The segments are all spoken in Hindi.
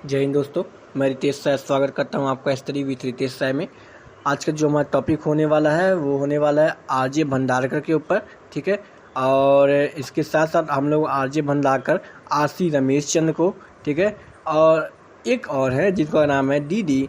जय हिंद दोस्तों, मैं रितेश साय स्वागत करता हूं आपका स्टडी विथ रितेश साय में। आज का जो हमारा टॉपिक होने वाला है वो होने वाला है आरजे भंडारकर के ऊपर। ठीक है, और इसके साथ साथ हम लोग आरजे भंडारकर, आरसी रमेश चंद्र को, ठीक है, और एक और है जिसका नाम है डीडी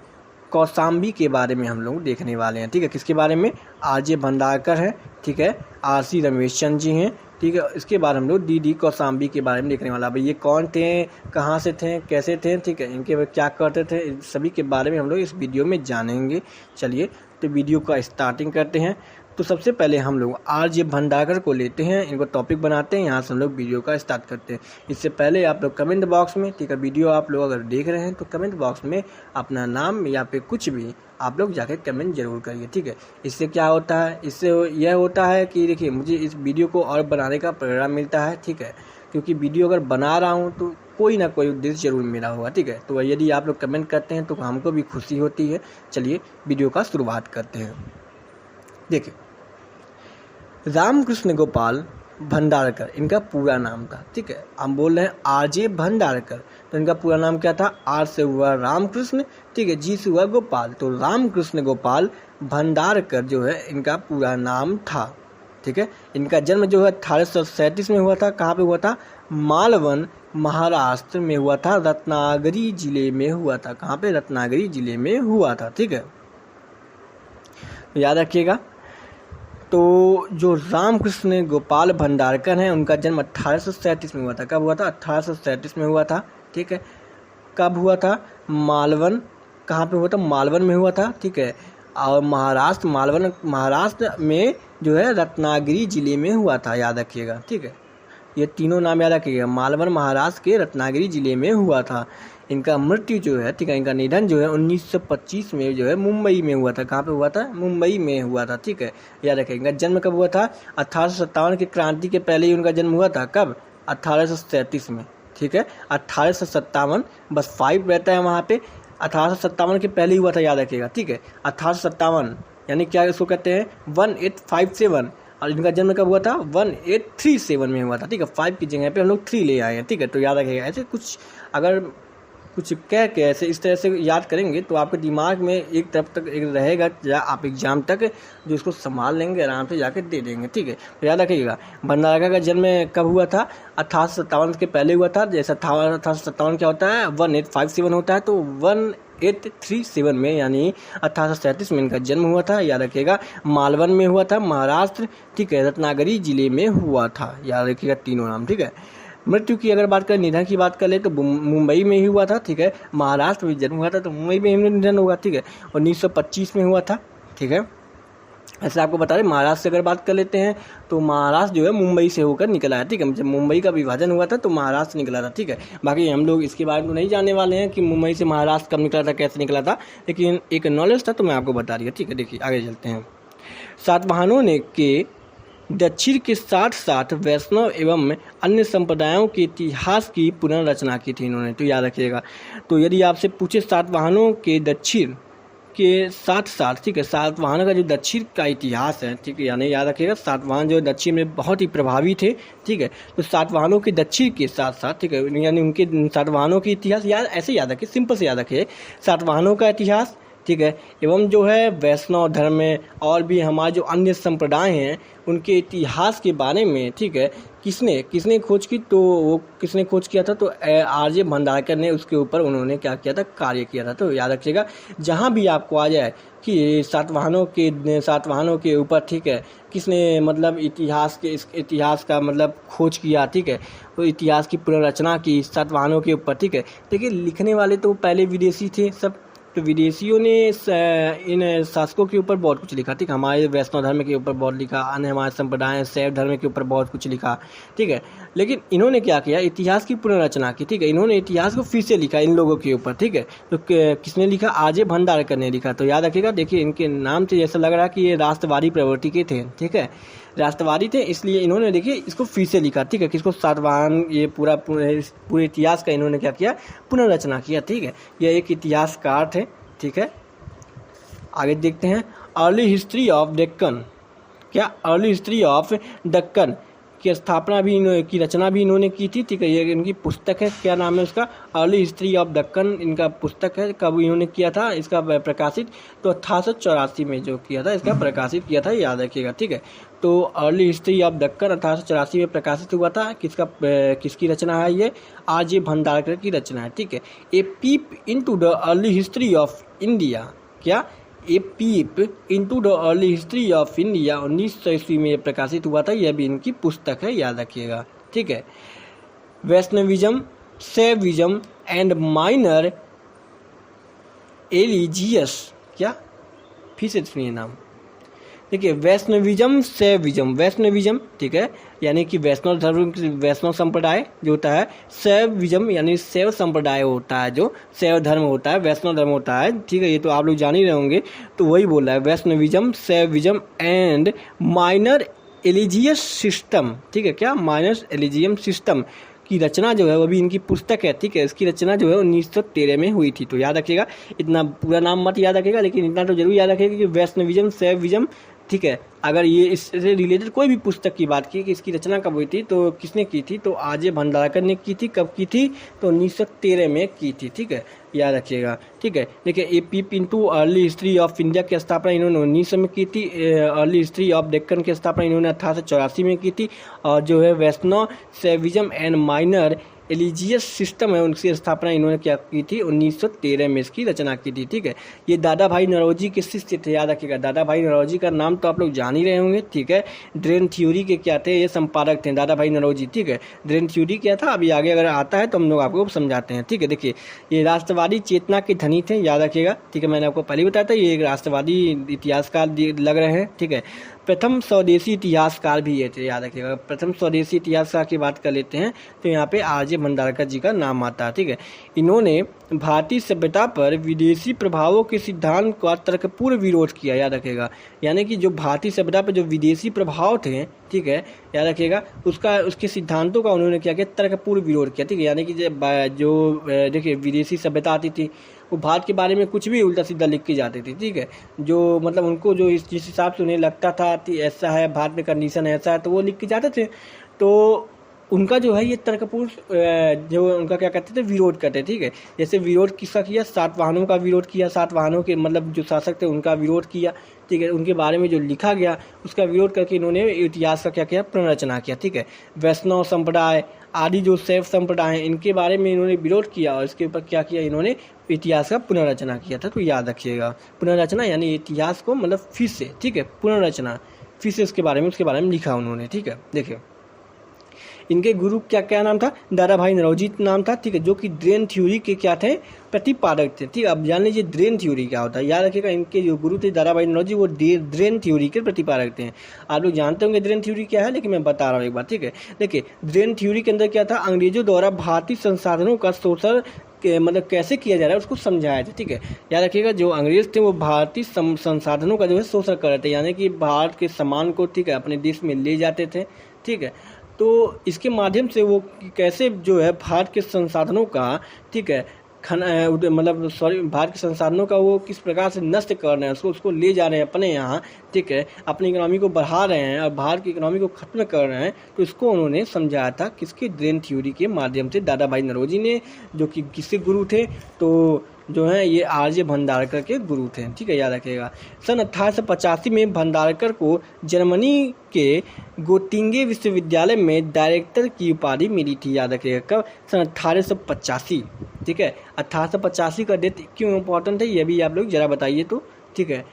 कौशाम्बी के बारे में हम लोग देखने वाले हैं। ठीक है, किसके बारे में? आरजे भंडारकर है, ठीक है, आरसी रमेश चंद्र जी हैं, ठीक है। इसके बाद हम लोग डीडी कौशाम्बी के बारे में देखने वाला। भाई ये कौन थे, कहाँ से थे, कैसे थे, ठीक है, इनके क्या करते थे, इन सभी के बारे में हम लोग इस वीडियो में जानेंगे। चलिए तो वीडियो का स्टार्टिंग करते हैं। तो सबसे पहले हम लोग आरजे भंडारकर को लेते हैं, इनको टॉपिक बनाते हैं, यहाँ से हम लोग वीडियो का स्टार्ट करते हैं। इससे पहले आप लोग कमेंट बॉक्स में, ठीक है, वीडियो आप लोग अगर देख रहे हैं तो कमेंट बॉक्स में अपना नाम या फिर कुछ भी आप लोग जाके कमेंट जरूर करिए। ठीक है, इससे क्या होता है, इससे यह होता है कि देखिए मुझे इस वीडियो को और बनाने का प्रेरणा मिलता है। ठीक है, क्योंकि वीडियो अगर बना रहा हूँ तो कोई ना कोई उद्देश्य जरूर मेरा होगा। ठीक है, तो यदि आप लोग कमेंट करते हैं तो हमको भी खुशी होती है। चलिए वीडियो का शुरुआत करते हैं। देखिए, रामकृष्ण गोपाल भंडारकर इनका पूरा नाम था। ठीक है, हम बोल रहे हैं आरजे भंडारकर, तो इनका पूरा नाम क्या था? आर से हुआ रामकृष्ण, ठीक है, जी से हुआ गोपाल, तो रामकृष्ण गोपाल भंडारकर जो है इनका पूरा नाम था। ठीक है, इनका जन्म जो है 1837 में हुआ था। कहाँ पे हुआ था? मालवन, महाराष्ट्र में हुआ था, रत्नागिरी जिले में हुआ था। कहाँ पे? रत्नागिरी जिले में हुआ था। ठीक है, तो याद रखिएगा। तो जो रामकृष्ण गोपाल भंडारकर हैं उनका जन्म 1837 में हुआ था। कब हुआ था? 1837 में हुआ था। ठीक है, कब हुआ था? मालवन, कहाँ पे हुआ था? मालवन में हुआ था। ठीक है, और महाराष्ट्र, मालवन महाराष्ट्र में जो है रत्नागिरी जिले में हुआ था। याद रखिएगा। ठीक है, ये तीनों नाम याद रखिएगा। मालवन महाराष्ट्र के रत्नागिरी जिले में हुआ था। इनका मृत्यु जो है, ठीक है, इनका निधन जो है 1925 में जो है मुंबई में हुआ था। कहाँ पे हुआ था? मुंबई में हुआ था। ठीक है, याद रखिएगा। इनका जन्म कब हुआ था? 1857 की क्रांति के पहले ही उनका जन्म हुआ था। कब? 1837 में। ठीक है, 1857, बस 5 रहता है वहाँ पे। 1857 के पहले ही हुआ था, याद रखिएगा। ठीक है, 1857 यानी क्या इसको कहते हैं? 1857। और इनका जन्म कब हुआ था? 1837 में हुआ था। ठीक है, 5 की जगह पे हम लोग 3 ले आए हैं। ठीक है, तो याद रखिएगा। ऐसे कुछ अगर कुछ कह के ऐसे इस तरह से याद करेंगे तो आपके दिमाग में एक तरफ तक एक रहेगा, या आप एग्जाम तक जो इसको संभाल लेंगे, आराम से जाकर दे देंगे। ठीक है, तो याद रखिएगा। भंडारकर का जन्म कब हुआ था? 1857 के पहले हुआ था। जैसा 1857 क्या होता है? 1857 होता है, तो 1837 में यानी 1837 में इनका जन्म हुआ था। याद रखिएगा, मालवन में हुआ था, महाराष्ट्र, ठीक है, रत्नागिरी जिले में हुआ था। याद रखिएगा तीनों नाम। ठीक है, मृत्यु की अगर बात करें, निधन की बात कर ले तो मुंबई में ही हुआ था। ठीक है, महाराष्ट्र में जन्म हुआ था तो मुंबई में ही निधन हुआ। ठीक है, 1925 में हुआ था। ठीक है, ऐसे आपको बता दें, महाराष्ट्र से अगर बात कर लेते हैं तो महाराष्ट्र जो है मुंबई से होकर निकला है। ठीक है, जब मुंबई का विभाजन हुआ था तो महाराष्ट्र से निकला था। ठीक है, बाकी हम लोग इसके बारे में नहीं जानने वाले हैं कि मुंबई से महाराष्ट्र कब निकला था, कैसे निकला था, लेकिन एक नॉलेज था तो मैं आपको बता दिया। ठीक है, देखिए आगे चलते हैं। सातवाहनों ने के दक्षिण के साथ साथ वैष्णव एवं अन्य संप्रदायों के इतिहास की पुनर्रचना की थी इन्होंने। तो याद रखिएगा। तो यदि आपसे पूछे सातवाहनों के दक्षिण के साथ साथ, ठीक है, सातवाहनों का जो दक्षिण का इतिहास है, ठीक है, यानी याद रखिएगा सातवाहन जो दक्षिण में बहुत ही प्रभावी थे। ठीक है, तो सातवाहनों के दक्षिण के साथ साथ, ठीक है, यानी उनके सातवाहनों के इतिहास याद ऐसे याद रखिए, सिंपल से याद रखिए, सातवाहनों का इतिहास, ठीक है, एवं जो है वैष्णव धर्म में और भी हमारे जो अन्य संप्रदाय हैं उनके इतिहास के बारे में, ठीक है, किसने खोज की? तो वो किसने खोज किया था? तो आरजे भंडारकर ने उसके ऊपर उन्होंने क्या किया था? कार्य किया था। तो याद रखिएगा, जहाँ भी आपको आ जाए कि सातवाहनों के ऊपर, ठीक है, किसने मतलब इतिहास का मतलब खोज किया, ठीक है, तो इतिहास की पुनर्रचना की सातवाहनों के ऊपर। ठीक है, देखिए लिखने वाले तो पहले विदेशी थे सब, तो विदेशियों ने इन शासकों के ऊपर बहुत कुछ लिखा। ठीक, हमारे वैष्णव धर्म के ऊपर बहुत लिखा, अन्य हमारे संप्रदाय शैव धर्म के ऊपर बहुत कुछ लिखा। ठीक है, लेकिन इन्होंने क्या किया? इतिहास की पुनर्रचना की। ठीक है, इन्होंने इतिहास को फिर से लिखा इन लोगों के ऊपर। ठीक है, तो किसने लिखा? आरजे भंडारकर ने लिखा। तो याद रखिएगा, देखिए इनके नाम से ऐसा लग रहा है कि ये राष्ट्रवादी प्रवृत्ति के थे। ठीक है, राष्ट्रवादी थे, इसलिए इन्होंने देखिए इसको फिर से लिखा। ठीक है, किसको? सातवाहन, ये पूरे इतिहास का इन्होंने क्या किया? पुनर्रचना किया। ठीक है, यह एक इतिहासकार थे। ठीक है, आगे देखते हैं। अर्ली हिस्ट्री ऑफ डेक्कन, क्या? अर्ली हिस्ट्री ऑफ दक्कन की स्थापना भी की रचना भी इन्होंने की थी, ठीक है। ये इनकी पुस्तक है, क्या नाम है उसका, अर्ली हिस्ट्री ऑफ दक्कन इनका पुस्तक है। कब इन्होंने किया था इसका प्रकाशित, तो 1884 में जो किया था इसका प्रकाशित किया था, याद रखिएगा, ठीक है। तो अर्ली हिस्ट्री ऑफ दक्कन 1884 में प्रकाशित हुआ था। किसकी रचना है ये, आरजे भंडारकर की रचना है, ठीक है। A peep into the early history of India, क्या, a peep into the early history of India 1900 ईस्वी में प्रकाशित हुआ था। यह भी इनकी पुस्तक है, याद रखिएगा, ठीक है। वैष्णविज्म, शैविज्म एंड माइनर एलिजियस, क्या, फिर से सुनिए नाम, देखिए, वैष्णविज्म, शैविज्म, वैष्णविज्म, ठीक है, यानी कि वैष्णव धर्म, वैष्णव संप्रदाय जो होता है, शैविज्म यानी शैव संप्रदाय होता है, जो शैव धर्म होता है, वैष्णव धर्म होता है, ठीक है। ये तो आप लोग जान ही रहे होंगे, तो वही बोल रहा है, Vaishnavism, Shaivism and minor religious system, ठीक है, क्या, माइनर एलिजियम सिस्टम की रचना जो है वो भी इनकी पुस्तक है, ठीक है। इसकी रचना जो है 1913 में हुई थी। तो याद रखिएगा, इतना पूरा नाम मत याद रखिएगा, लेकिन इतना तो जरूर याद रखिएगा कि वैष्णविज्म, शैविज्म, ठीक है। अगर ये इससे रिलेटेड कोई भी पुस्तक की बात की कि इसकी रचना कब हुई थी, तो किसने की थी, तो आरजे भंडारकर ने की थी। कब की थी, तो 1913 में की थी, ठीक है, याद रखिएगा, ठीक है। देखिए, a peep into early history of India की स्थापना इन्होंने 1900 में की थी। अर्ली हिस्ट्री ऑफ डेक्कन की स्थापना इन्होंने 1884 में की थी। और जो है वैष्णव, Shaivism and minor religious system है, उनकी स्थापना इन्होंने क्या की थी, 1913 में इसकी रचना की थी, ठीक है। ये दादा भाई नौरोजी के शिष्य थे, याद रखिएगा। दादा भाई नौरोजी का नाम तो आप लोग जान ही रहे होंगे, ठीक है। ड्रेन थ्योरी के क्या थे, ये संपादक थे दादा भाई नौरोजी, ठीक है। ड्रेन थ्योरी क्या था, अभी आगे अगर आता है तो हम लोग आपको समझाते हैं, ठीक है। देखिए, ये राष्ट्रवादी चेतना के धनी थे, याद रखिएगा, ठीक है। मैंने आपको पहले ही बताया था, ये एक राष्ट्रवादी इतिहासकार लग रहे हैं, ठीक है। प्रथम स्वदेशी इतिहासकार भी ये थे, याद रखिएगा। प्रथम स्वदेशी इतिहासकार की बात कर लेते हैं तो यहाँ पे आरजे भंडारकर जी का नाम आता है, ठीक है। इन्होंने भारतीय सभ्यता पर विदेशी प्रभावों के सिद्धांत का तर्कपूर्ण विरोध किया, याद रखिएगा। यानी कि जो भारतीय सभ्यता पर जो विदेशी प्रभाव थे, ठीक है, याद रखिएगा, उसके सिद्धांतों का उन्होंने क्या किया, तर्कपूर्ण विरोध किया, ठीक है। यानी कि जो देखिए विदेशी सभ्यता आती थी, वो भारत के बारे में कुछ भी उल्टा सीधा लिख के जाती थी, ठीक है। जो मतलब उनको जो जिस हिसाब से उन्हें लगता था ऐसा है, भारत में कंडीशन ऐसा है, तो वो लिख के जाते थे। तो उनका जो है ये तर्कपूर्ण जो उनका क्या कहते थे, विरोध करते, ठीक है। जैसे विरोध किसका किया, सातवाहनों का विरोध किया, सातवाहनों के मतलब जो शासक थे उनका विरोध किया, ठीक है। उनके बारे में जो लिखा गया उसका विरोध करके इन्होंने इतिहास का क्या किया, पुनर्रचना किया, ठीक है। वैष्णव संप्रदाय आदि जो शैव संप्रदाय हैं, इनके बारे में इन्होंने विरोध किया और इसके ऊपर क्या किया, इन्होंने इतिहास का पुनर्रचना किया था। तो याद रखिएगा, पुनर्रचना यानी इतिहास को मतलब फिर से, ठीक है, पुनर्रचना फिर से उसके बारे में लिखा उन्होंने, ठीक है। देखिए, इनके गुरु क्या नाम था, दादा भाई नौरोजी नाम था, ठीक है, जो कि ड्रेन थ्योरी के क्या थे, प्रतिपादक थे, ठीक है। अब जान लीजिए ड्रेन थ्योरी क्या होता है, याद रखिएगा। इनके जो गुरु थे दादा भाई नौरोजी, वो ड्रेन थ्योरी के प्रतिपादक थे। आप लोग जानते होंगे ड्रेन थ्योरी क्या है, लेकिन मैं बता रहा हूँ एक बार, ठीक है। देखिए, ड्रेन थ्योरी के अंदर क्या था, अंग्रेजों द्वारा भारतीय संसाधनों का शोषण मतलब कैसे किया जा रहा है उसको समझाया था, ठीक है। याद रखिएगा, जो अंग्रेज थे वो भारतीय संसाधनों का जो है शोषण कर रहे थे, यानी कि भारत के सामान को, ठीक है, अपने देश में ले जाते थे, ठीक है। तो इसके माध्यम से वो कैसे जो है भारत के संसाधनों का, ठीक है, भारत के संसाधनों का वो किस प्रकार से नष्ट कर रहे हैं, उसको ले जा रहे हैं अपने यहाँ, ठीक है, अपनी इकोनॉमी को बढ़ा रहे हैं और भारत की इकोनॉमी को खत्म कर रहे हैं। तो इसको उन्होंने समझाया था किसके, ड्रेन थ्योरी के माध्यम से दादा भाई नौरोजी ने, जो कि किसके गुरु थे, तो जो है ये आरजे भंडारकर के गुरु थे, ठीक है, याद रखिएगा। सन 1885 में भंडारकर को जर्मनी के गोटिंगे विश्वविद्यालय में डायरेक्टर की उपाधि मिली थी, याद रखिएगा। कब, सन 1885, ठीक है। 1885 का डेट क्यों इम्पोर्टेंट है, ये भी आप लोग जरा बताइए तो, ठीक है।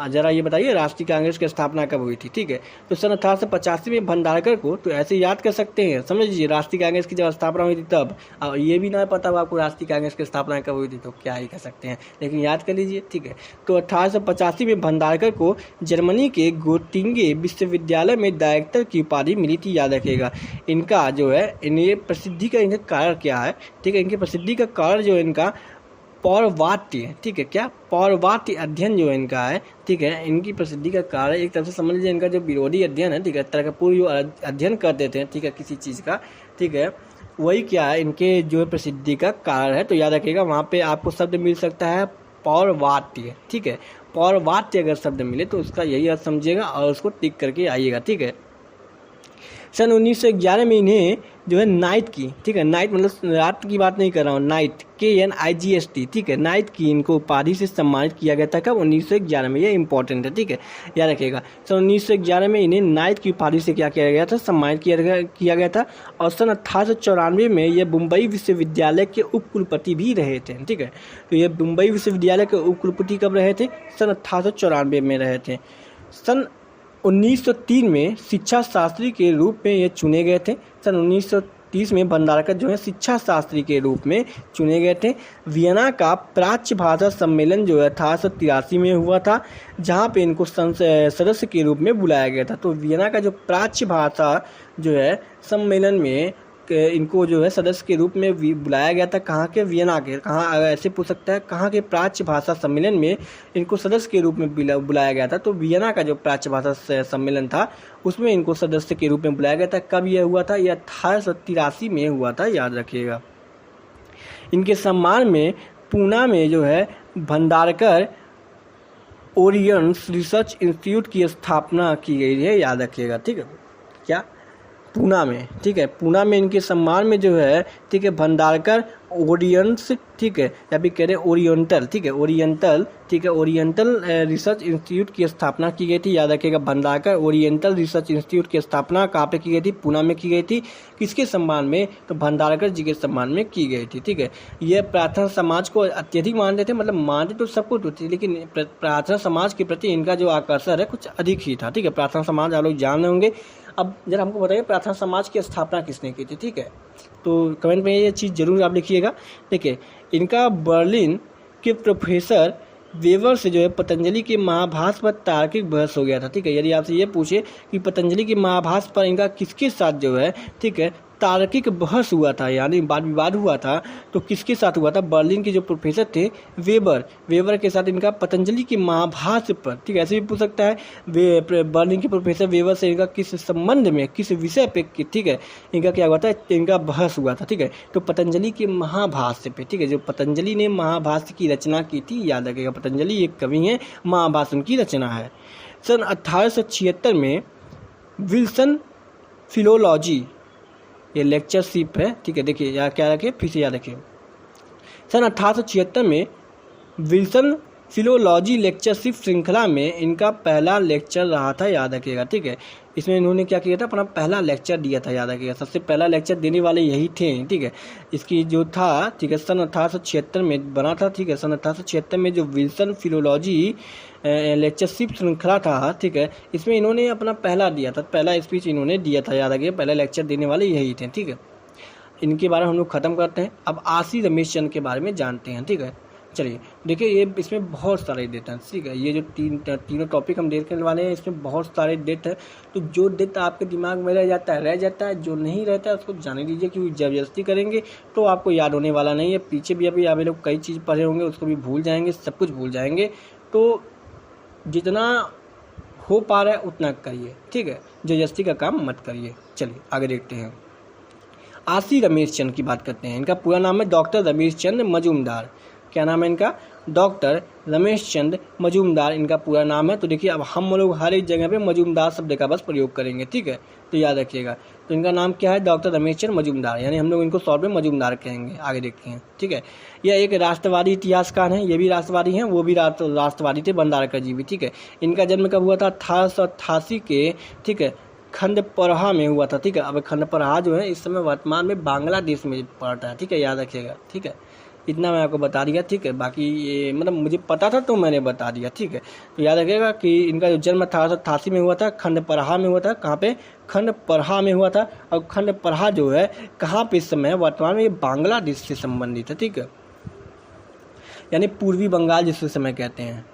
जरा ये बताइए राष्ट्रीय कांग्रेस की स्थापना कब हुई थी, ठीक है। तो सन 1885 में भंडारकर को तो ऐसे याद कर सकते हैं, समझ लीजिए, राष्ट्रीय कांग्रेस की जब स्थापना हुई थी तब। और ये भी ना पता हो आपको राष्ट्रीय कांग्रेस की स्थापना कब हुई थी तो क्या ही कर सकते हैं, लेकिन याद कर लीजिए, ठीक है। तो 1885 में भंडारकर को जर्मनी के गोटिंगे विश्वविद्यालय में डायरेक्टर की उपाधि मिली थी, याद रखिएगा। इनका जो है इन्हें प्रसिद्धि का इनका कारण क्या है, ठीक है। इनकी प्रसिद्धि का कारण जो इनका पौरवात्य, ठीक है, क्या, पौरवात्य अध्ययन जो इनका है, ठीक है। इनकी प्रसिद्धि का कारण एक तरफ से समझ लीजिए इनका जो विरोधी अध्ययन है, ठीक है, तर्कपूर्ण जो अध्ययन कर देते हैं, ठीक है, किसी चीज़ का, ठीक है, वही क्या है, इनके जो प्रसिद्धि का कारण है। तो याद रखिएगा, वहाँ पे आपको शब्द मिल सकता है पौरवात्य, ठीक है। पौरवात्य अगर शब्द मिले तो उसका यही अर्थ समझिएगा और उसको टिक करके आइएगा, ठीक है। सन 1911 में इन्हें जो है नाइट की, ठीक है, नाइट मतलब रात की बात नहीं कर रहा हूँ, नाइट KNIGST, ठीक है, नाइट की इनको उपाधि से सम्मानित किया गया था। कब? 1911 में। ये इंपॉर्टेंट है, ठीक है, याद रखिएगा। सन 1911 में इन्हें नाइट की उपाधि से क्या किया गया था? सम्मानित किया गया था। और सन 1894 में ये मुंबई विश्वविद्यालय के उप कुलपति भी रहे थे, ठीक है। तो ये मुंबई विश्वविद्यालय के उप कुलपति कब रहे थे? सन 1894 में रहे थे। सन 1903 में शिक्षा शास्त्री के रूप में ये चुने गए थे। सन 1930 में भंडारकर जो है शिक्षा शास्त्री के रूप में चुने गए थे। वियना का प्राच्य भाषा सम्मेलन जो है 1883 में हुआ था, जहाँ पे इनको सदस्य के रूप में बुलाया गया था। तो वियना का जो प्राच्य भाषा जो है सम्मेलन में इनको जो है सदस्य के रूप में बुलाया गया था। कहाँ के? वियना के। कहाँ? अगर ऐसे पूछ सकता है, कहाँ के प्राच्य भाषा सम्मेलन में इनको सदस्य के रूप में बुलाया गया था? तो वियना का जो प्राच्य भाषा सम्मेलन था उसमें इनको सदस्य के रूप में बुलाया गया था। कब यह हुआ था? यह 1883 में हुआ था, याद रखिएगा। इनके सम्मान में पूना में जो है भंडारकर ओरियंट्स रिसर्च इंस्टीट्यूट की स्थापना की गई है, याद रखिएगा, ठीक है। क्या? पूना में, ठीक है, पूना में इनके सम्मान में जो है, ठीक है, भंडारकर ओरियंट्स, ठीक है, या भी कह रहे ओरिएंटल, ठीक है, ओरिएंटल, ठीक है, ओरिएंटल रिसर्च इंस्टीट्यूट की स्थापना की गई थी, याद रखिएगा। भंडारकर ओरिएंटल रिसर्च इंस्टीट्यूट की स्थापना कहाँ पे की गई थी? पूना में की गई थी। किसके सम्मान में? तो भंडारकर जी के सम्मान में की गई थी, ठीक है। ये प्रार्थना समाज को अत्यधिक मानते थे, मतलब मानते तो सब कुछ होती, लेकिन प्रार्थना समाज के प्रति इनका जो आकर्षण है कुछ अधिक ही था, ठीक है। प्रार्थना समाज आप लोग जान रहे होंगे। अब जरा हमको बताइए प्रार्थना समाज की स्थापना किसने की थी, ठीक है। तो कमेंट में ये चीज़ जरूर आप लिखिएगा, ठीक है। इनका बर्लिन के प्रोफेसर वेबर से जो है पतंजलि के महाभाष्य पर तार्किक बहस हो गया था, ठीक है। यदि आपसे ये पूछे कि पतंजलि के महाभाष्य पर इनका किसके साथ जो है, ठीक है, तार्किक बहस हुआ था, यानी वाद विवाद हुआ था, तो किसके साथ हुआ था? बर्लिन के जो प्रोफेसर थे वेबर के साथ इनका पतंजलि के महाभाष्य पर, ठीक है, ऐसे भी पूछ सकता है। बर्लिन के प्रोफेसर वेबर से इनका किस संबंध में, किस विषय पे, ठीक है, इनका क्या हुआ था? इनका बहस हुआ था, ठीक है। तो पतंजलि के महाभाष्य पे, ठीक है, जो पतंजलि ने महाभाष्य की रचना की थी, याद रखिएगा, पतंजलि एक कवि है, महाभाष्य उनकी रचना है। सन 1876 में विल्सन फिलोलॉजी, ये लेक्चरशिप है, ठीक है, देखिए यार क्या रखे, फिर से याद रखिए। सन 1876 में विल्सन फिलोलॉजी लेक्चरशिप श्रृंखला में इनका पहला लेक्चर रहा था, याद रखिएगा, ठीक है। इसमें इन्होंने क्या किया था? अपना पहला लेक्चर दिया था, याद रखिएगा। सबसे पहला लेक्चर देने वाले यही थे, ठीक है। इसकी जो था, ठीक है, सन 1876 में बना था, ठीक है। सन 1876 में जो विल्सन फिलोलॉजी लेक्चरशिप श्रृंखला था, ठीक है, इसमें इन्होंने अपना पहला दिया था, पहला स्पीच इन्होंने दिया था, याद रखिए। पहला लेक्चर देने वाले यही थे, ठीक है। इनके बारे में हम लोग खत्म करते हैं। अब आशी रमेश चंद के बारे में जानते हैं, ठीक है। चलिए देखिए, ये इसमें बहुत सारे डेट हैं, ठीक है। ये जो तीनों टॉपिक हम देखने वाले हैं, इसमें बहुत सारे डेट हैं। तो जो डेट आपके दिमाग में रह जाता है, जो नहीं रहता है उसको जाने दीजिए, क्योंकि जबरदस्ती करेंगे तो आपको याद होने वाला नहीं है। पीछे भी अभी आप लोग कई चीज़ पढ़े होंगे, उसको भी भूल जाएंगे, सब कुछ भूल जाएंगे। तो जितना हो पा रहा है उतना करिए, ठीक है, जबरदस्ती का काम मत करिए। चलिए आगे देखते हैं। आशी रमेश चंद की बात करते हैं। इनका पूरा नाम है डॉक्टर रमेश चंद मजूमदार। क्या नाम है इनका? डॉक्टर रमेश चंद मजूमदार इनका पूरा नाम है। तो देखिए, अब हम लोग हर एक जगह पे मजूमदार शब्द का बस प्रयोग करेंगे, ठीक है, तो याद रखिएगा। तो इनका नाम क्या है? डॉक्टर रमेश चंद मजूमदार, यानी हम लोग इनको शॉर्ट में मजूमदार कहेंगे। आगे देखते हैं, ठीक है। यह एक राष्ट्रवादी इतिहासकार हैं, ये भी राष्ट्रवादी हैं, वो भी राष्ट्रवादी थे, भंडारकर जी भी, ठीक है। इनका जन्म कब हुआ था? 1888 के, ठीक है, खंडपरहा में हुआ था, ठीक है। अब खंडपरहा जो है इस समय वर्तमान में बांग्लादेश में पड़ता है, ठीक है, याद रखिएगा, ठीक है। इतना मैं आपको बता दिया, ठीक है। बाकी ये मतलब मुझे पता था तो मैंने बता दिया, ठीक है। तो याद रखिएगा कि इनका जो जन्म 1888 में हुआ था, खंडपरहा में हुआ था। कहाँ पे? खंडपरहा में हुआ था। और खंडपरहा जो है कहाँ पे इस समय वर्तमान में? ये बांग्लादेश से संबंधित है, ठीक है, यानी पूर्वी बंगाल जिस समय कहते हैं।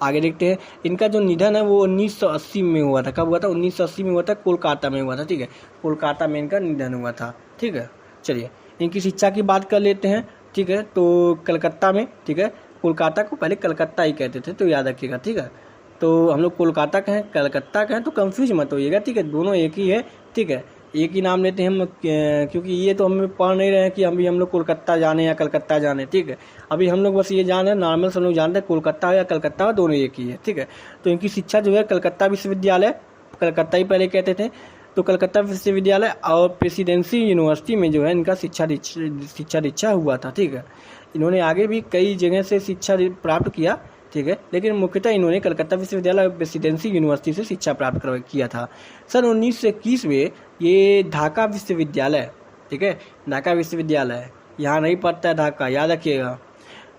आगे देखते हैं। इनका जो निधन है वो 1980 में हुआ था। कब हुआ था? 1980 में हुआ था, कोलकाता में हुआ था, ठीक है। कोलकाता में इनका निधन हुआ था, ठीक है। चलिए इनकी शिक्षा की बात कर लेते हैं, ठीक है। तो कलकत्ता में, ठीक है, कोलकाता को पहले कलकत्ता ही कहते थे, तो याद रखिएगा, ठीक है। तो हम लोग कोलकाता के हैं, कलकत्ता के हैं, तो कंफ्यूज मत होइएगा, ठीक है, दोनों एक ही है, ठीक है। एक ही नाम लेते हैं हम, क्योंकि ये तो हम पढ़ नहीं रहे हैं कि हम लोग कोलकाता जाने या कलकत्ता जाने, ठीक है। अभी हम लोग बस ये जान रहे हैं, नॉर्मल सब लोग जानते हैं कोलकाता या कलकत्ता, दोनों एक ही है, ठीक है। तो इनकी शिक्षा जो है कलकत्ता विश्वविद्यालय, कलकत्ता ही पहले कहते थे। तो कलकत्ता विश्वविद्यालय और प्रेसिडेंसी यूनिवर्सिटी में जो है इनका शिक्षा दीक्षा हुआ था। ठीक है, इन्होंने आगे भी कई जगह से शिक्षा प्राप्त किया। ठीक है, लेकिन मुख्यतः इन्होंने कलकत्ता विश्वविद्यालय और प्रेसिडेंसी यूनिवर्सिटी से शिक्षा प्राप्त किया था। सन 1921 में ये ढाका विश्वविद्यालय, ठीक है, ढाका विश्वविद्यालय यहाँ नहीं पड़ता है ढाका, याद रखिएगा।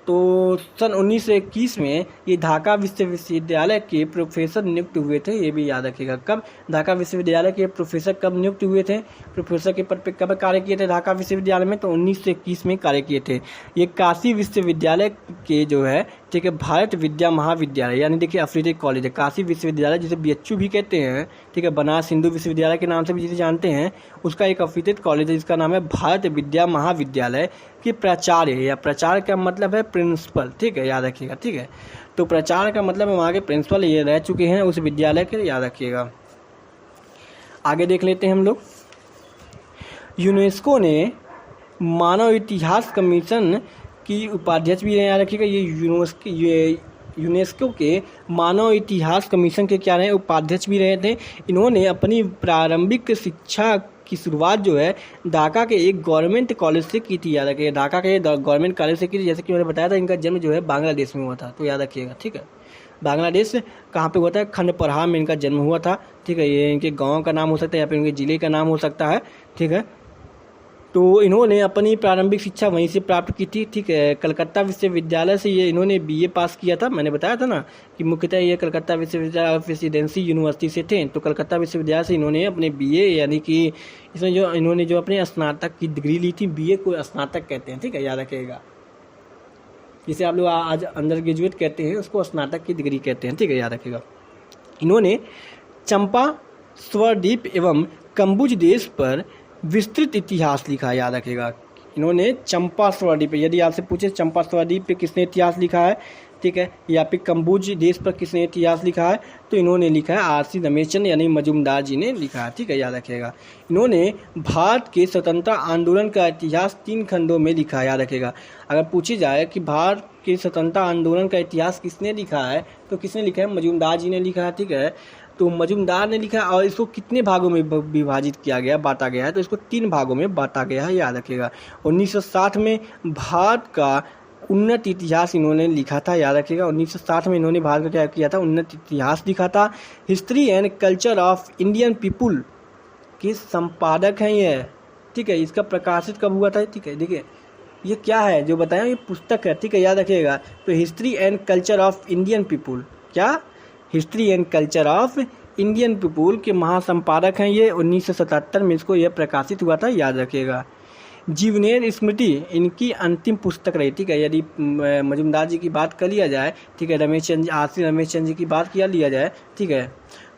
तो सन 1921 में ये ढाका विश्वविद्यालय के प्रोफेसर नियुक्त हुए थे, ये भी याद रखिएगा। कब ढाका विश्वविद्यालय के प्रोफेसर कब नियुक्त हुए थे, प्रोफेसर के पद पर कब कार्य किए थे ढाका विश्वविद्यालय में, तो 1921 में कार्य किए थे। ये काशी विश्वविद्यालय के जो है, ठीक है, भारत विद्या महाविद्यालय यानी देखिए अफरीदी कॉलेज है, काशी विश्वविद्यालय जिसे BHU भी कहते हैं, ठीक है, बनारस हिंदू विश्वविद्यालय के नाम से भी जिसे जानते हैं, उसका एक अफरीदी कॉलेज है जिसका नाम है भारत विद्या महाविद्यालय के प्राचार्य, या प्राचार्य का मतलब है प्रिंसिपल। ठीक है, याद रखिएगा। ठीक है, तो प्राचार्य का मतलब है वहाँ के प्रिंसिपल ये रह चुके हैं उस विद्यालय के, याद रखिएगा। आगे देख लेते हैं हम लोग। यूनेस्को ने मानव इतिहास कमीशन की उपाध्यक्ष भी रहे, याद रखिएगा। ये यूनेस्को के मानव इतिहास कमीशन के क्या रहे, उपाध्यक्ष भी रहे थे। इन्होंने अपनी प्रारंभिक शिक्षा की शुरुआत जो है ढाका के एक गवर्नमेंट कॉलेज से की थी, याद रखिएगा। ढाका के गवर्नमेंट कॉलेज से की थी, जैसे कि मैंने बताया था इनका जन्म जो है बांग्लादेश में हुआ था, तो याद रखिएगा। ठीक है, बांग्लादेश कहाँ पे हुआ था, खंडपरहा में इनका जन्म हुआ था। ठीक है, ये इनके गांव का नाम हो सकता है या फिर इनके ज़िले का नाम हो सकता है। ठीक है, तो इन्होंने अपनी प्रारंभिक शिक्षा वहीं से प्राप्त की थी। ठीक है, कलकत्ता विश्वविद्यालय से ये इन्होंने BA पास किया था। मैंने बताया था ना कि मुख्यतः ये कलकत्ता विश्वविद्यालय प्रेसिडेंसी यूनिवर्सिटी से थे, तो कलकत्ता विश्वविद्यालय से इन्होंने अपने BA यानी कि इसमें जो इन्होंने जो अपने स्नातक की डिग्री ली थी, BA को स्नातक कहते हैं। ठीक है, याद रखिएगा। जिसे आप लोग आज अंडर ग्रेजुएट कहते हैं उसको स्नातक की डिग्री कहते हैं। ठीक है, याद रखिएगा। इन्होंने चंपा स्वरद्वीप एवं कंबुज देश पर विस्तृत इतिहास लिखा, याद रखिएगा। इन्होंने चंपा स्वरद्वीप, यदि आपसे पूछे चंपा स्वरद्वीप पे किसने इतिहास लिखा है, ठीक है, या फिर कंबुज देश पर किसने इतिहास लिखा है, तो इन्होंने लिखा है R.C. रमेशचंद यानी मजूमदार जी ने लिखा है। ठीक है, याद रखिएगा। इन्होंने भारत के स्वतंत्रता आंदोलन का इतिहास 3 खंडों में लिखा है, याद रखिएगा। अगर पूछी जाए कि भारत के स्वतंत्रता आंदोलन का इतिहास किसने लिखा है, तो किसने लिखा है, मजूमदार जी ने लिखा है। ठीक है, तो मजूमदार ने लिखा, और इसको कितने भागों में विभाजित किया गया, बांटा गया है, तो इसको 3 भागों में बांटा गया है, याद रखिएगा। 1960 में भारत का उन्नत इतिहास इन्होंने लिखा था, याद रखिएगा। 1960 में इन्होंने भारत का क्या किया था, उन्नत इतिहास लिखा था। History and culture of Indian people के संपादक हैं ये। ठीक है, इसका प्रकाशित कब हुआ था, ठीक है, देखिए ये क्या है जो बताया, ये पुस्तक है। ठीक है, याद रखिएगा। तो history and culture of Indian people, क्या, history and culture of Indian people के महासंपादक हैं ये। 1977 में इसको यह प्रकाशित हुआ था, याद रखिएगा। जीवनेर स्मृति इनकी अंतिम पुस्तक रही। ठीक है, यदि मजूमदार जी की बात कर लिया जाए, ठीक है, R.C. रमेशचंद जी की बात किया लिया जाए, ठीक है,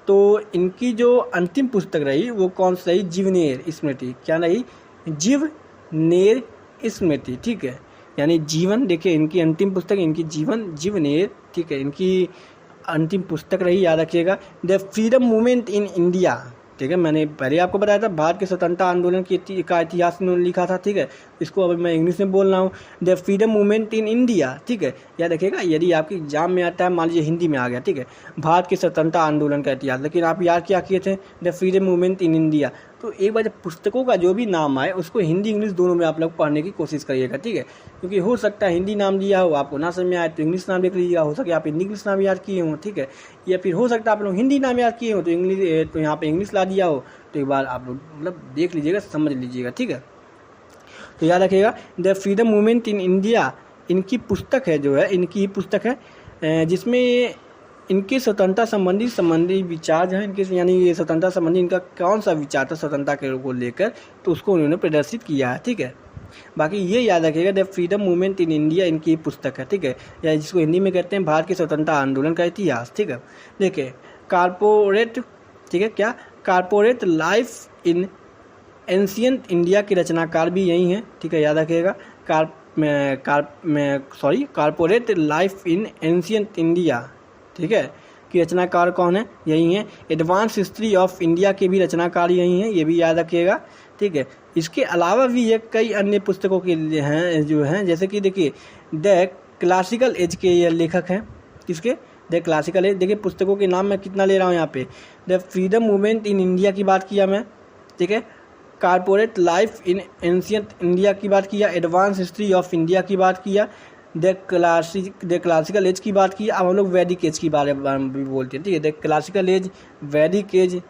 तो इनकी जो अंतिम पुस्तक रही वो कौन सी रही, जीवनेर स्मृति। क्या रही, जीवनेर स्मृति। ठीक है, यानी जीवन, देखिए इनकी अंतिम पुस्तक इनकी जीवनेर, ठीक है, इनकी अंतिम पुस्तक रही, याद रखिएगा। The freedom movement in India, ठीक है, मैंने पहले आपको बताया था भारत के स्वतंत्रता आंदोलन का इतिहास इन्होंने लिखा था। ठीक है, इसको अब मैं इंग्लिश में बोल रहा हूँ, the freedom movement in India. ठीक है, याद रखिएगा। यदि आपके एग्जाम में आता है, मान लीजिए हिंदी में आ गया, ठीक है, भारत के स्वतंत्रता आंदोलन का इतिहास, लेकिन आप याद क्या किए थे, the freedom movement in India, तो एक बार जब पुस्तकों का जो भी नाम आए उसको हिंदी इंग्लिश दोनों में आप लोग पढ़ने की कोशिश करिएगा। ठीक है, क्योंकि हो सकता है हिंदी नाम दिया हो आपको ना समझ में आए तो इंग्लिश नाम लिख लीजिएगा, हो सके आप इंग्लिश नाम याद किए हों। ठीक है, या फिर हो सकता है आप लोग हिंदी नाम याद किए हो तो इंग्लिश, तो यहाँ पे इंग्लिश ला दिया हो, तो एक बार आप लोग मतलब देख लीजिएगा, समझ लीजिएगा। ठीक है, तो याद रखिएगा। The freedom movement in India इनकी पुस्तक है, जो है इनकी ही पुस्तक है, जिसमें इनके स्वतंत्रता संबंधी विचार जो है इनके, यानी ये स्वतंत्रता संबंधी इनका कौन सा विचार था स्वतंत्रता के को लेकर, तो उसको उन्होंने प्रदर्शित किया है। ठीक है, बाकी ये याद रखिएगा, the freedom movement in India इनकी पुस्तक है। ठीक है, या जिसको हिंदी में कहते हैं भारत के स्वतंत्रता आंदोलन का इतिहास। ठीक है, देखिए कारपोरेट, ठीक है, क्या, corporate life in ancient India के रचनाकार भी यही हैं। ठीक है, याद रखिएगा। Corporate life in ancient India, ठीक है, की रचनाकार कौन है, यही हैं। एडवांस हिस्ट्री ऑफ इंडिया के भी रचनाकार यही हैं, ये भी याद रखिएगा। ठीक है, इसके अलावा भी ये कई अन्य पुस्तकों के हैं जो हैं, जैसे कि देखिए द क्लासिकल एज के ये लेखक हैं, किसके, द क्लासिकल एज, देखिए पुस्तकों के नाम मैं कितना ले रहा हूँ यहाँ पे। The freedom movement in India की बात किया मैं, ठीक है। Corporate life in ancient India की बात किया, एडवांस हिस्ट्री ऑफ इंडिया की बात किया, द क्लासिकल एज की बात की। अब हम लोग वैदिक एज की बारे में भी बोलते हैं, ठीक है। The classical age, Vedic age,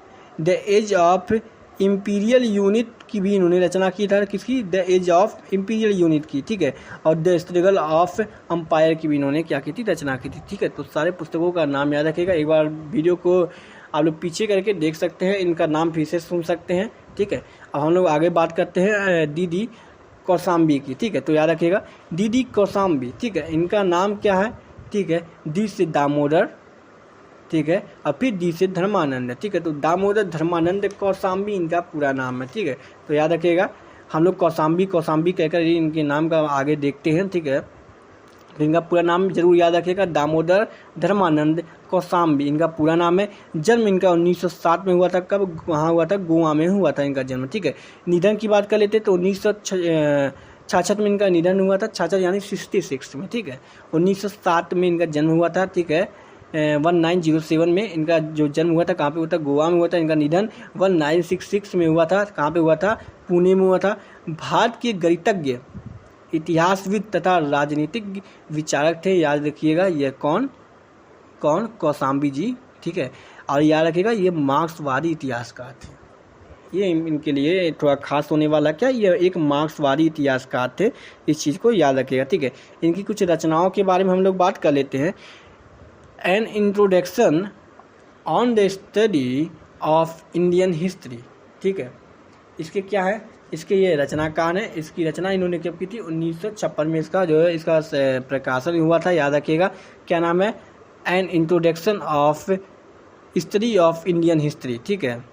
the age of imperial unit की भी इन्होंने रचना की था, किसकी, the age of imperial unit की, ठीक है। और द स्ट्रगल ऑफ अम्पायर की भी इन्होंने क्या की थी, रचना की थी, ठीक है। तो सारे पुस्तकों का नाम याद रखिएगा, एक बार वीडियो को आप लोग पीछे करके देख सकते हैं, इनका नाम फिर से सुन सकते हैं, ठीक है। अब हम लोग आगे बात करते हैं डी.डी. कौशाम्बी की, ठीक है। तो याद रखिएगा डी.डी. कौशाम्बी, ठीक है। इनका नाम क्या है, ठीक है, डी से दामोदर, ठीक है, और फिर डी से धर्मानंद, ठीक है। तो दामोदर धर्मानंद कौशाम्बी इनका पूरा नाम है, ठीक है। तो याद रखिएगा हम लोग कौशाम्बी कहकर इनके नाम का आगे देखते हैं, ठीक है। तो इनका पूरा नाम जरूर याद रखिएगा, दामोदर धर्मानंद कौशाम्बी इनका पूरा नाम है। जन्म इनका 1907 में हुआ था, कब, वहाँ हुआ था, गोवा में हुआ था इनका जन्म, ठीक है। निधन की बात कर लेते तो 1966 में इनका निधन हुआ था, 66 यानी 66 में, ठीक है। 1907 में इनका जन्म हुआ था, ठीक है। 1907 में इनका जो जन्म हुआ था, कहाँ पे हुआ था, गोवा में हुआ था। इनका निधन 1966 में हुआ था, कहाँ पे हुआ था, पुणे में हुआ था। भारत के गणितज्ञ, इतिहासविद तथा राजनीतिक विचारक थे, याद रखिएगा ये कौन, कौशाम्बी जी, ठीक है। और याद रखिएगा ये मार्क्सवादी इतिहासकार थे, ये इनके लिए थोड़ा खास होने वाला क्या, ये एक मार्क्सवादी इतिहासकार थे, इस चीज़ को याद रखिएगा, ठीक है। इनकी कुछ रचनाओं के बारे में हम लोग बात कर लेते हैं। An introduction on the study of Indian history, ठीक है। इसके क्या है, इसके ये रचनाकार हैं, इसकी रचना इन्होंने कब की थी, 1956 में इसका जो है इसका प्रकाशन हुआ था, याद रखिएगा क्या नाम है, an introduction of study of Indian history, ठीक है।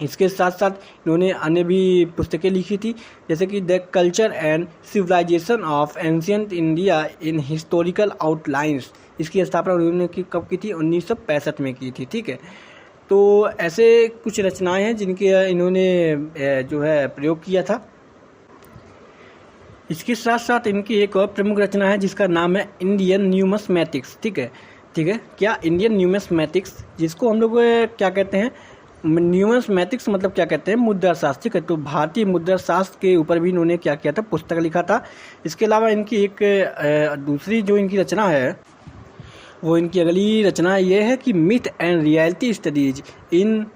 इसके साथ साथ इन्होंने अन्य भी पुस्तकें लिखी थी, जैसे कि the culture and civilisation of ancient India in historical outlines, इसकी स्थापना उन्होंने कब की थी, 1965 में की थी, ठीक है। तो ऐसे कुछ रचनाएं हैं जिनके इन्होंने जो है प्रयोग किया था। इसके साथ साथ इनकी एक और प्रमुख रचना है जिसका नाम है इंडियन न्यूमिस्मेटिक्स, ठीक है, ठीक है। क्या, इंडियन न्यूमिस्मेटिक्स, जिसको हम लोग क्या कहते हैं, न्यूमिस्मेटिक्स मतलब क्या कहते हैं, मुद्रा शास्त्र, ठीक है। तो भारतीय मुद्रा शास्त्र के ऊपर भी इन्होंने क्या किया था, पुस्तक लिखा था। इसके अलावा इनकी एक दूसरी जो इनकी रचना है, वो इनकी अगली रचना ये है कि myth and reality studies in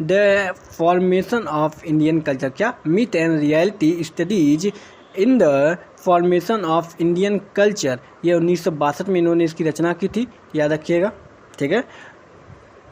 the formation of Indian culture, क्या, myth and reality studies in the formation of Indian culture, ये 1962 में इन्होंने इसकी रचना की थी, याद रखिएगा, ठीक है।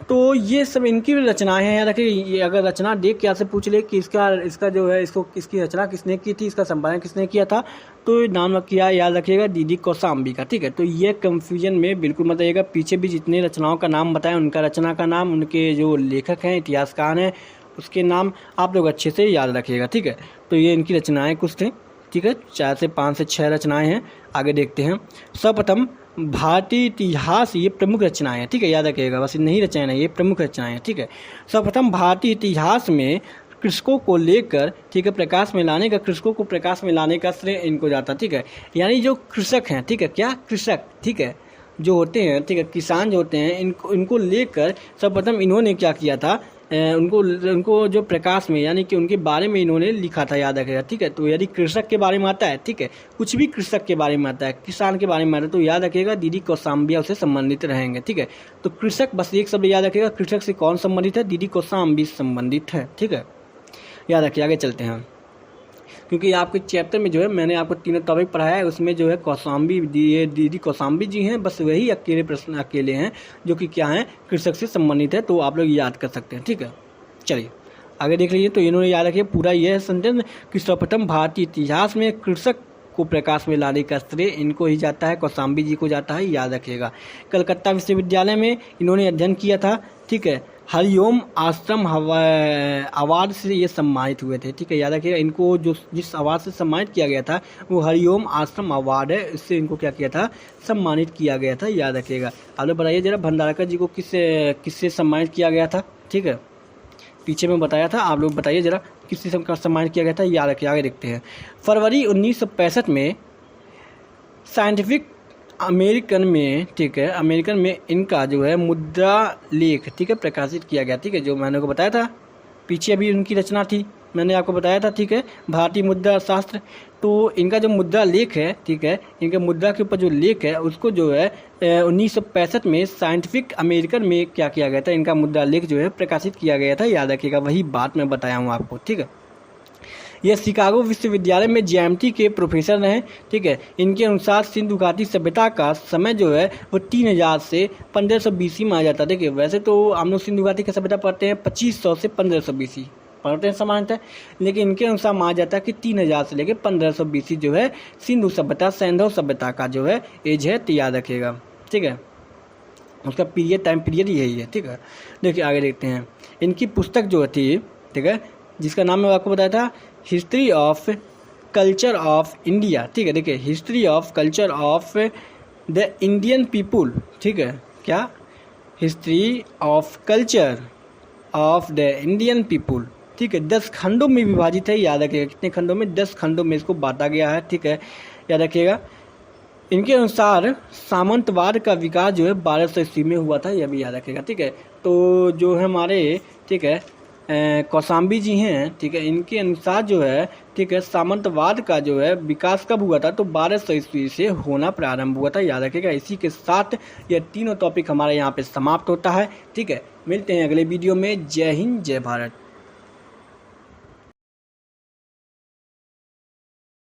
तो ये सब इनकी भी रचनाएं हैं, याद रखिए। ये अगर रचना देख के आपसे पूछ ले कि इसका जो है, इसकी रचना किसने की थी, इसका संपादन किसने किया था, तो नाम किया, याद रखिएगा, डी.डी. कौशाम्बी का, ठीक है। तो ये कंफ्यूजन में बिल्कुल मत आइएगा, पीछे भी जितने रचनाओं का नाम बताएं, उनका रचना का नाम, उनके जो लेखक हैं, इतिहासकार हैं, उसके नाम आप लोग अच्छे से याद रखिएगा, ठीक है। तो ये इनकी रचनाएँ कुछ थी, ठीक है, 4 से 5 से 6 रचनाएँ हैं। आगे देखते हैं। सर्वप्रथम भारतीय इतिहास, ये प्रमुख रचनाएं हैं, ठीक है, याद रखिएगा, बस नहीं रचनाएं हैं, ये प्रमुख रचनाएं हैं, ठीक है। सर्वप्रथम भारतीय इतिहास में कृषकों को लेकर, ठीक है, प्रकाश में लाने का, कृषकों को प्रकाश में लाने का श्रेय इनको जाता, ठीक है। यानी जो कृषक हैं, ठीक है, क्या, कृषक, ठीक है, जो होते हैं, ठीक है, किसान जो होते हैं, इनको लेकर सर्वप्रथम इन्होंने क्या किया था, उनको जो प्रकाश में, यानी कि उनके बारे में इन्होंने लिखा था, याद रखेगा, ठीक है। तो यदि कृषक के बारे में आता है, ठीक है, कुछ भी कृषक के बारे में आता है, किसान के बारे में आता है, तो याद रखिएगा डी.डी. कौशाम्बी उससे संबंधित रहेंगे, ठीक है। तो कृषक, बस एक शब्द याद रखिएगा, कृषक से कौन संबंधित है, डी.डी. कौशाम्बी संबंधित है, ठीक है, याद रखिए। आगे चलते हैं, क्योंकि आपके चैप्टर में जो है मैंने आपको 3 टॉपिक पढ़ाया है, उसमें जो है कौशाम्बी, डी.डी. कौशाम्बी जी हैं, बस वही अकेले प्रश्न अकेले हैं जो कि क्या हैं, कृषक से संबंधित है, तो आप लोग याद कर सकते हैं, ठीक है। चलिए आगे देख लीजिए। तो इन्होंने याद रखिए पूरा यह सेंटेंस कि सर्वप्रथम भारतीय इतिहास में कृषक को प्रकाश में लाने का श्रेय इनको ही जाता है, कौशाम्बी जी को जाता है, याद रखिएगा। कलकत्ता विश्वविद्यालय में इन्होंने अध्ययन किया था, ठीक है। हरिओम आश्रम अवार्ड से ये सम्मानित हुए थे, ठीक है, याद रखिएगा। इनको जो जिस अवार्ड से सम्मानित किया गया था वो हरिओम आश्रम अवार्ड है, इससे इनको क्या किया था, सम्मानित किया गया था, याद रखिएगा। आप लोग बताइए जरा, भंडारकर जी को किससे सम्मानित किया गया था, ठीक है, पीछे में बताया था, आप लोग बताइए जरा किससे सम्मानित किया गया था, याद रखिए। आगे देखते हैं। फरवरी 1965 में साइंटिफिक अमेरिकन में, ठीक है, अमेरिकन में इनका जो है मुद्रा लेख, ठीक है, प्रकाशित किया गया, ठीक है, जो मैंने को बताया था पीछे अभी उनकी रचना थी, मैंने आपको बताया था, ठीक है, भारतीय मुद्रा शास्त्र। तो इनका जो मुद्रा लेख है, ठीक है, इनके मुद्रा के ऊपर जो लेख है उसको जो है 1965 में साइंटिफिक अमेरिकन में क्या किया गया था, इनका मुद्रा लेख जो है प्रकाशित किया गया था, याद रखिएगा, वही बात मैं बताया हूँ आपको, ठीक है। यह शिकागो विश्वविद्यालय में ज्यामिति के प्रोफेसर रहे, ठीक है। इनके अनुसार सिंधु घाटी सभ्यता का समय जो है वो 3000 से 1500 BC में आ जाता है। देखिए वैसे तो हम लोग सिंधु घाटी की सभ्यता पढ़ते हैं 2500 से 1500 BC पढ़ते हैं सामान्यतः, लेकिन इनके अनुसार माना जाता है कि 3000 से लेकर 1500 BC जो है सिंधु सभ्यता, सैंधव सभ्यता का जो है एज है, तो याद रखिएगा, ठीक है। उसका पीरियड, टाइम पीरियड यही है, ठीक है। देखिए आगे देखते हैं, इनकी पुस्तक जो थी, ठीक है, जिसका नाम मैं आपको बताया था history of culture of India, ठीक है। देखिए history of culture of the Indian people, ठीक है, क्या, history of culture of the Indian people, ठीक है। 10 खंडों में विभाजित है, याद रखिएगा, कितने खंडों में, 10 खंडों में इसको बांटा गया है, ठीक है, याद रखिएगा। इनके अनुसार सामंतवाद का विकास जो है 1200 ईस्वी में हुआ था, यह भी याद रखिएगा, ठीक है। तो जो है हमारे, ठीक है, कौशाम्बी जी हैं, ठीक है, इनके अनुसार जो है, ठीक है, सामंतवाद का जो है विकास कब हुआ था, तो 1200 ईस्वी से होना प्रारंभ हुआ था, याद रखिएगा। इसी के साथ ये तीनों टॉपिक हमारे यहाँ पे समाप्त होता है, ठीक है। मिलते हैं अगले वीडियो में। जय हिंद, जय भारत।